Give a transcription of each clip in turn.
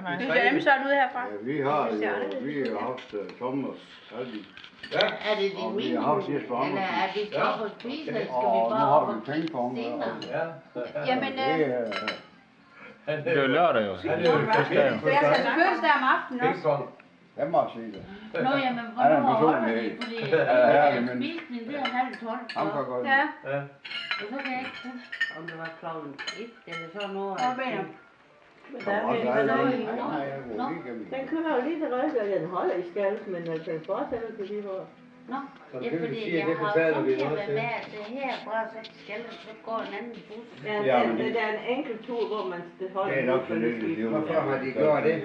nej. Du ser nemlig sådan ud herfra. Ja, vi har haft sommer altid. Ja. Er det din mening, eller er vi skal op og spise, eller skal vi Og nu bare har op og vi pengepong. senere? Ja. Jamen, Det er jo lørdag jo. Han er jo jeg skal fødselsdag om aftenen også. pingpong. Jeg må sige det. Nå, jamen, Han er en hvornår holder personlighed. de? Fordi Ja, men- spisning, det er 11:30. Han kan godt. Ja. Ja. Og så kan jeg ikke huske, om det var klokken 1 eller sådan noget. Hvad mener du? Den kører jo lige til Røsø, og den holder i skald, men den fortsætter til lige hvor. Nå, Så ja, kan vi fordi sige, at jeg det har betaler vi sådan noget været til. med, at det her bare så skal, så går en anden bus. Ja, Ja, den, men det er en enkelt tur, hvor man holder. Det er nok så lidt. Hvorfor har de gjort det?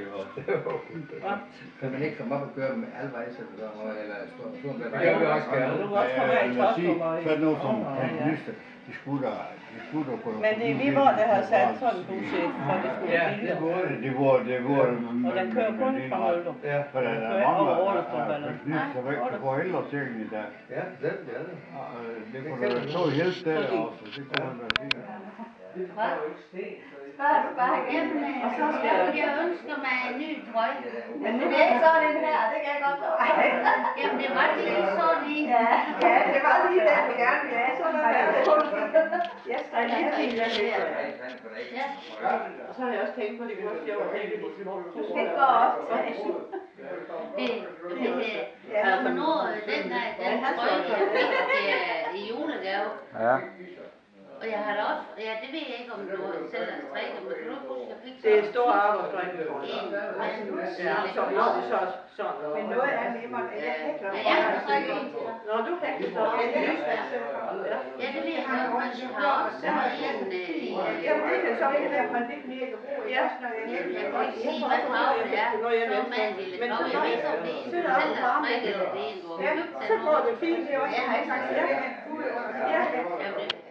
Hva? Kan man ikke komme op og køre med halvvejs eller sådan noget, eller stå Det gør vi også gerne. Du kan også komme her i Tåstrup og i... Så er det noget som Ja, ja. pensionister. De skulle da gå. Men det er vi, hvor der har sat sådan en budget, for det skulle Ja, være billigere. Det var Og den kører kun fra Mølter. Ja. For der kører er ikke mange, over Ålstrup, der eller? pensionister væk, der får ældrechecken i dag. Ja, det er det. Det kunne da stå hjælp der også. Det kunne man være fint. Spørger du bare igen, og så skal jeg ønsker mig en ny trøje. Men det er ikke sådan den her, det kan jeg godt love. Jamen, det var lige sådan en. Ja, det var lige den, vi gerne ville have. Sådan der. Jeg skal lige fint den her. Ja. Og så har jeg også tænkt på, at det kunne være sjovt at tænke de små. Det går også til. Jeg kommer nu den trøje, jeg fik i julegave. Ja. Og jeg har da også, ja, det ved jeg ikke, om du selv har strikket, men kan du huske, jeg fik Det er store arbejdsdrømme. Ja, så når det så sådan. Men noget er nemmere, end jeg hækler. Ja, jeg har strikket en til dig. Nå, du hækler så. Ja, det ved jeg godt, men jeg har også en i... Jamen, det kan så ikke være, man lidt mere kan bruge. Ja. Jeg kan ikke sige, hvad farve det er. Så med en lille farve. Jeg ved ikke, om det er en, du selv har strikket, eller det er en, du har Ja, købt. så går det fint. Jeg har ikke sagt, at jeg vil have fuld under. Ja. Jamen, det